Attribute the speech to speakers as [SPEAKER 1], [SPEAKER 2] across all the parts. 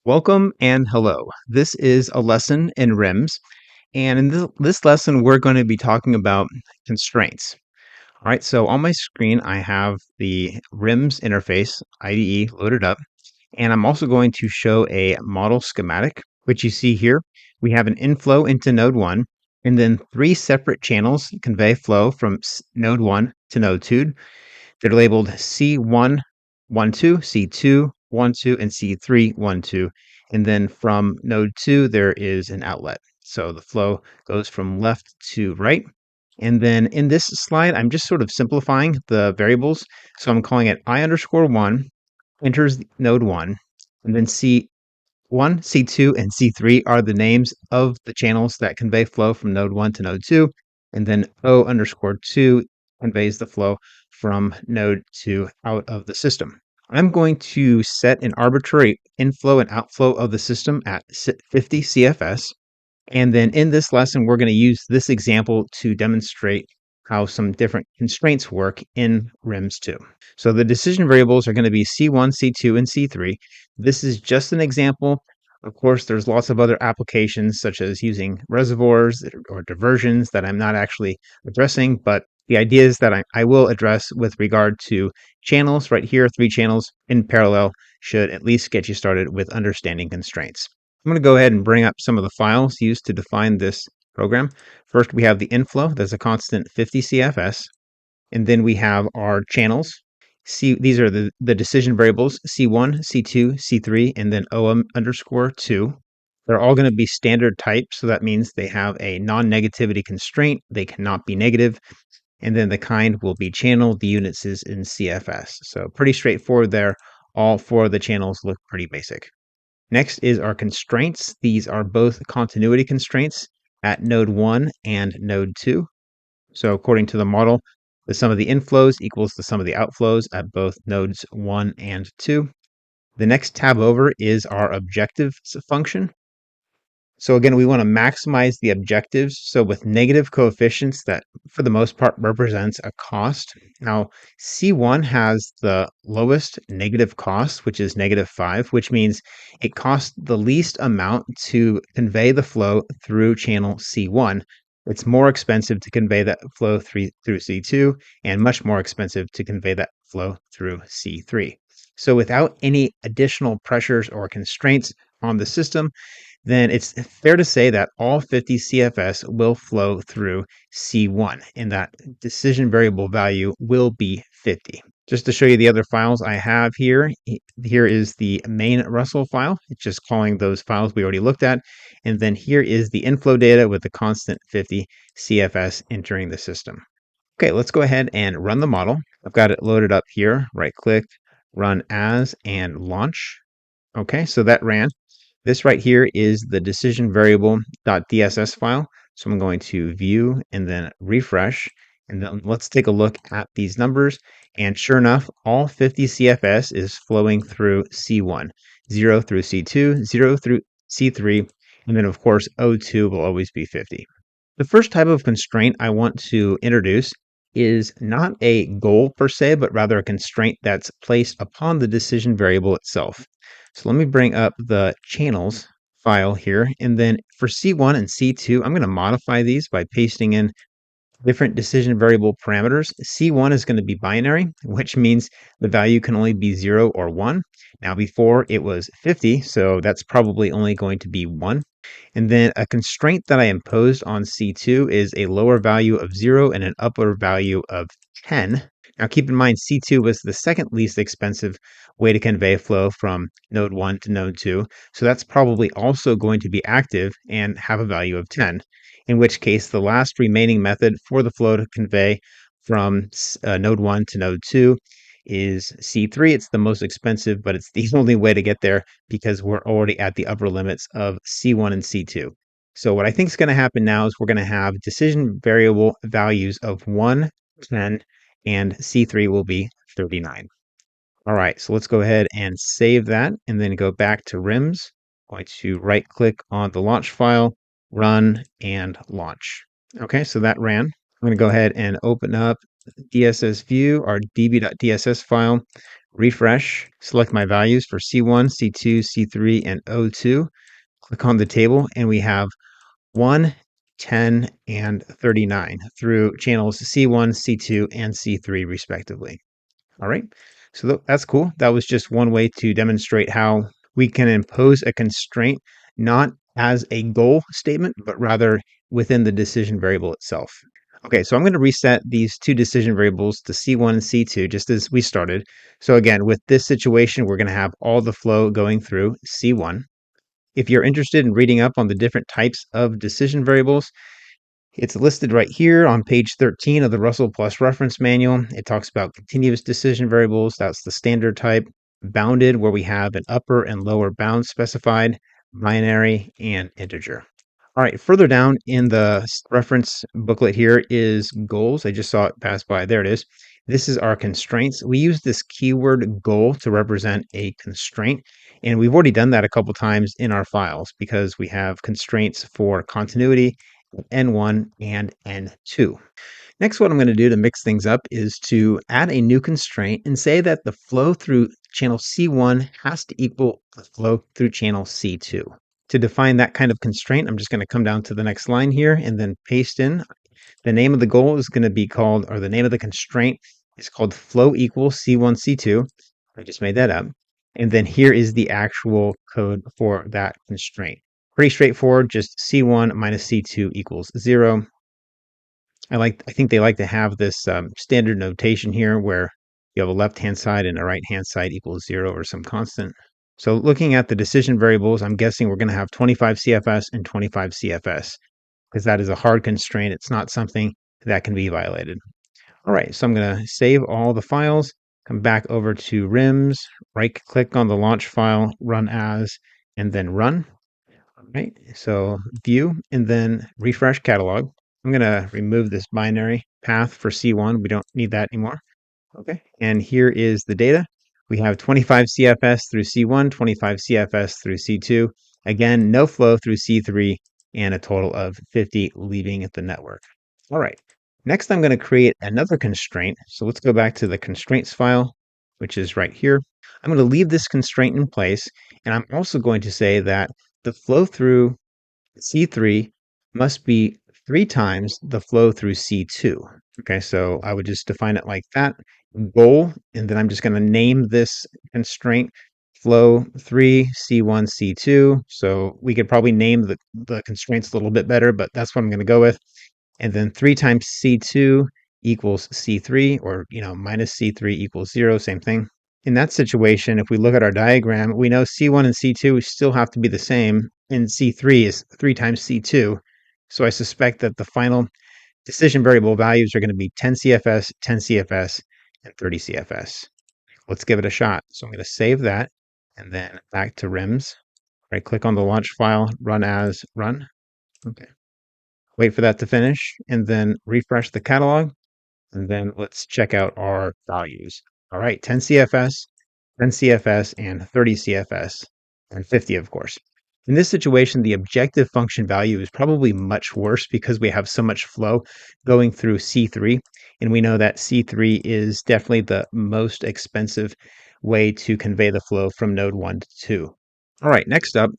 [SPEAKER 1] Welcome and hello. This is a lesson in RIMS, and in this lesson, we're going to be talking about constraints. All right, so on my screen, I have the RIMS interface IDE loaded up, and I'm also going to show a model schematic, which you see here. We have an inflow into node 1, and then three separate channels convey flow from node 1 to node 2. They're labeled C1, 1, 2, C2, 1, 2, and C3, 1, 2. And then from node 2, there is an outlet. So the flow goes from left to right. And then in this slide, I'm just sort of simplifying the variables. So I'm calling it I underscore 1 enters node 1, and then C1, C2, and C3 are the names of the channels that convey flow from node 1 to node 2. And then O underscore 2 conveys the flow from node 2 out of the system. I'm going to set an arbitrary inflow and outflow of the system at 50 CFS. And then in this lesson, we're going to use this example to demonstrate how some different constraints work in RIMS 2. So the decision variables are going to be C1, C2, and C3. This is just an example. Of course, there's lots of other applications such as using reservoirs or diversions that I'm not actually addressing, but the idea is that I will address with regard to channels right here, three channels in parallel should at least get you started with understanding constraints. I'm going to go ahead and bring up some of the files used to define this program. First, we have the inflow. That's a constant 50 CFS. And then we have our channels. These are the decision variables, C1, C2, C3, and then OM underscore 2. They're all going to be standard type, so that means they have a non-negativity constraint. They cannot be negative. And then the kind will be channel. The units is in CFS. So pretty straightforward there. All four of the channels look pretty basic. Next is our constraints. These are both continuity constraints at node 1 and node 2. So according to the model, the sum of the inflows equals the sum of the outflows at both nodes 1 and 2. The next tab over is our objectives function. So again, we want to maximize the objectives. So with negative coefficients, that for the most part represents a cost. Now, C1 has the lowest negative cost, which is -5, which means it costs the least amount to convey the flow through channel C1. It's more expensive to convey that flow through C2 and much more expensive to convey that flow through C3. So without any additional pressures or constraints on the system, then it's fair to say that all 50 CFS will flow through C1, and that decision variable value will be 50. Just to show you the other files I have here, here is the main Russell file. It's just calling those files we already looked at. And then here is the inflow data with the constant 50 CFS entering the system. Okay, let's go ahead and run the model. I've got it loaded up here. Right click, run as, and launch. Okay, so that ran. This right here is the decision variable.dss file. So I'm going to view and then refresh. And then let's take a look at these numbers. And sure enough, all 50 CFS is flowing through C1, 0 through C2, 0 through C3, and then of course O2 will always be 50. The first type of constraint I want to introduce is not a goal per se, but rather a constraint that's placed upon the decision variable itself. So let me bring up the channels file here. And then for C1 and C2, I'm going to modify these by pasting in different decision variable parameters. C1 is going to be binary, which means the value can only be 0 or 1. Now before it was 50, so that's probably only going to be 1. And then a constraint that I imposed on C2 is a lower value of 0 and an upper value of 10. Now keep in mind C2 was the second least expensive way to convey flow from node 1 to node 2. So that's probably also going to be active and have a value of 10, in which case the last remaining method for the flow to convey from node 1 to node 2 is C3. It's the most expensive, but it's the only way to get there because we're already at the upper limits of C1 and C2. So what I think is going to happen now is we're going to have decision variable values of 1, 10, and C3 will be 39. All right, so let's go ahead and save that and then go back to RIMS. I'm going to right click on the launch file, run, and launch. Okay, so that ran. I'm going to go ahead and open up DSS view, our db.dss file, refresh, select my values for C1, C2, C3, and O2. Click on the table, and we have 1, 10, and 39 through channels C1, C2, and C3 respectively. All right, so that's cool. That was just one way to demonstrate how we can impose a constraint not as a goal statement, but rather within the decision variable itself. Okay, so I'm going to reset these two decision variables to C1 and C2 just as we started. So again, with this situation, we're going to have all the flow going through C1. If you're interested in reading up on the different types of decision variables, it's listed right here on page 13 of the Russell Plus Reference Manual. It talks about continuous decision variables. That's the standard type. Bounded, where we have an upper and lower bound specified. Binary, and integer. All right, further down in the reference booklet here is goals. I just saw it pass by. There it is. This is our constraints. We use this keyword goal to represent a constraint, and we've already done that a couple times in our files because we have constraints for continuity, N1 and N2. Next, what I'm going to do to mix things up is to add a new constraint and say that the flow through channel C1 has to equal the flow through channel C2. To define that kind of constraint, I'm just going to come down to the next line here and then paste in. The name of the goal is going to be called, or the name of the constraint is called flow equals C1, C2. I just made that up. And then here is the actual code for that constraint. Pretty straightforward, just C1 minus C2 equals 0. I think they like to have this standard notation here where you have a left-hand side and a right-hand side equals 0 or some constant. So looking at the decision variables, I'm guessing we're going to have 25 CFS and 25 CFS because that is a hard constraint. It's not something that can be violated. All right, so I'm going to save all the files, come back over to RIMS, right-click on the launch file, run as, and then run. All right, so view and then refresh catalog. I'm going to remove this binary path for C1. We don't need that anymore. Okay, and here is the data. We have 25 CFS through C1, 25 CFS through C2. Again, no flow through C3, and a total of 50 leaving the network. All right, next I'm going to create another constraint. So let's go back to the constraints file, which is right here. I'm going to leave this constraint in place, and I'm also going to say that the flow through C3 must be 3 times the flow through C2. Okay, so I would just define it like that, goal, and then I'm just going to name this constraint flow 3 C1 C2. So we could probably name the constraints a little bit better, but that's what I'm going to go with. And then 3 times C2 equals C3, or minus C3 equals 0, same thing. In that situation, if we look at our diagram, we know C1 and C2 still have to be the same, and C3 is 3 times C2. So I suspect that the final decision variable values are going to be 10 CFS, 10 CFS, and 30 CFS. Let's give it a shot. So I'm going to save that, and then back to RIMS. Right-click on the launch file, run as, run. Okay. Wait for that to finish, and then refresh the catalog. And then let's check out our values. All right, 10 CFS, 10 CFS, and 30 CFS, and 50, of course. In this situation, the objective function value is probably much worse because we have so much flow going through C3, and we know that C3 is definitely the most expensive way to convey the flow from node 1 to 2. All right, next up,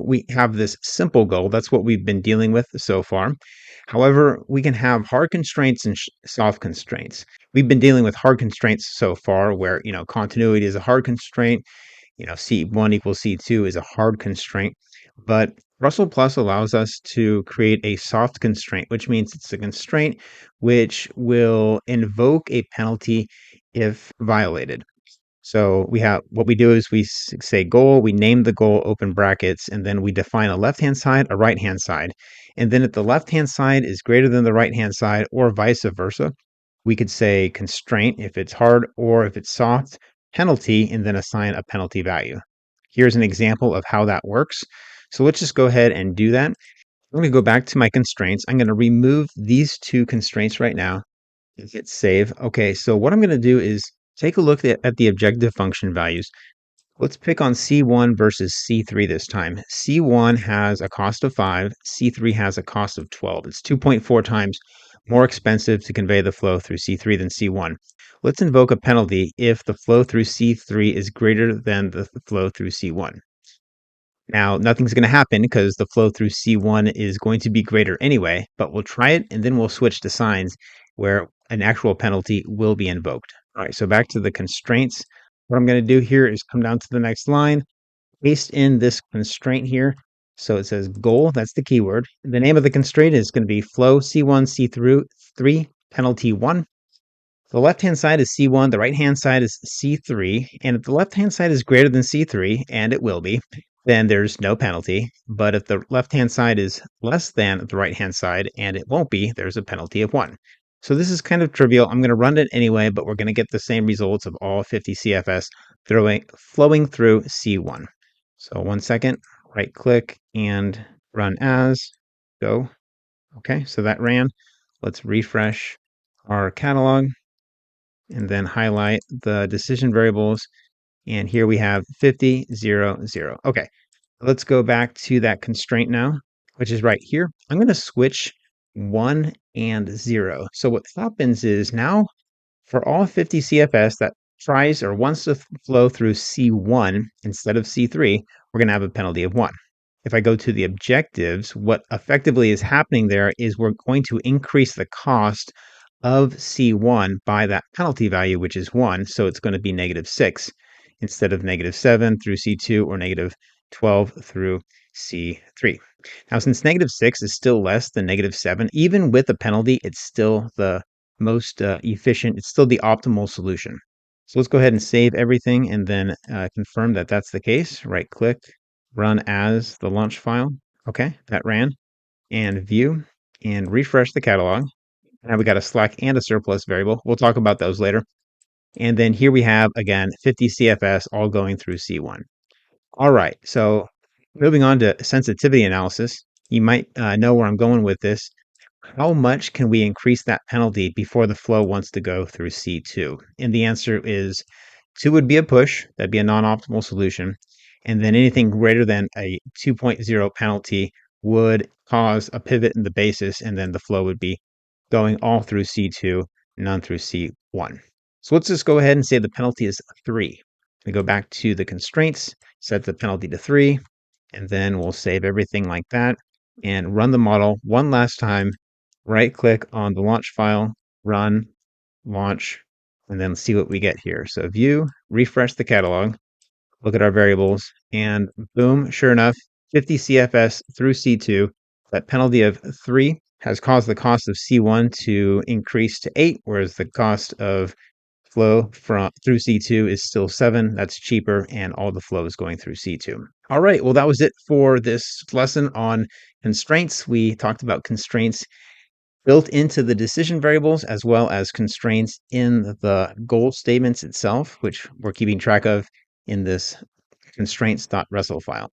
[SPEAKER 1] we have this simple goal. That's what we've been dealing with so far. However, we can have hard constraints and soft constraints. We've been dealing with hard constraints so far where, continuity is a hard constraint, C1 equals C2 is a hard constraint, but Russell Plus allows us to create a soft constraint, which means it's a constraint which will invoke a penalty if violated. So what we do is we say goal, we name the goal, open brackets, and then we define a left-hand side, a right-hand side. And then if the left-hand side is greater than the right-hand side or vice versa, we could say constraint if it's hard, or if it's soft, penalty, and then assign a penalty value. Here's an example of how that works. So let's just go ahead and do that. I'm going to go back to my constraints. I'm going to remove these two constraints right now and hit save. Okay, so what I'm going to do is take a look at the objective function values. Let's pick on C1 versus C3 this time. C1 has a cost of 5, C3 has a cost of 12. It's 2.4 times more expensive to convey the flow through C3 than C1. let's invoke a penalty if the flow through C3 is greater than the flow through C1. Now, nothing's going to happen because the flow through C1 is going to be greater anyway, but we'll try it and then we'll switch to signs where an actual penalty will be invoked. All right, so back to the constraints. What I'm going to do here is come down to the next line, paste in this constraint here. So it says goal, that's the keyword. The name of the constraint is going to be flow C1, C through 3, penalty 1. The left-hand side is C1, the right-hand side is C3, and if the left-hand side is greater than C3, and it will be, then there's no penalty. But if the left-hand side is less than the right-hand side, and it won't be, there's a penalty of 1. So this is kind of trivial. I'm going to run it anyway, but we're going to get the same results of all 50 CFS flowing through C1. So 1 second, right-click, and run as, go. Okay, so that ran. Let's refresh our catalog and then highlight the decision variables. And here we have 50, 0, 0. Okay, let's go back to that constraint now, which is right here. I'm going to switch 1 and 0. So what happens is now for all 50 CFS that tries or wants to flow through C1 instead of C3, we're going to have a penalty of 1. If I go to the objectives, what effectively is happening there is we're going to increase the cost of C1 by that penalty value, which is 1. So it's going to be -6 instead of -7 through C2 or -12 through C3. Now, since -6 is still less than -7, even with a penalty, it's still the most efficient. It's still the optimal solution. So let's go ahead and save everything and then confirm that that's the case. Right click, run as the launch file. Okay, that ran. And view and refresh the catalog. Now we got a slack and a surplus variable. We'll talk about those later. And then here we have, again, 50 CFS all going through C1. All right, so moving on to sensitivity analysis, you might know where I'm going with this. How much can we increase that penalty before the flow wants to go through C2? And the answer is 2 would be a push. That'd be a non-optimal solution. And then anything greater than a 2.0 penalty would cause a pivot in the basis, and then the flow would be going all through C2, none through C1. So let's just go ahead and say the penalty is 3. We go back to the constraints, set the penalty to 3, and then we'll save everything like that and run the model one last time. Right click on the launch file, run, launch, and then see what we get here. So view, refresh the catalog, look at our variables, and boom, sure enough, 50 CFS through C2. That penalty of 3 has caused the cost of C1 to increase to 8, whereas the cost of flow through C2 is still 7. That's cheaper, and all the flow is going through C2. All right, well, that was it for this lesson on constraints. We talked about constraints built into the decision variables as well as constraints in the goal statements itself, which we're keeping track of in this constraints.resl file.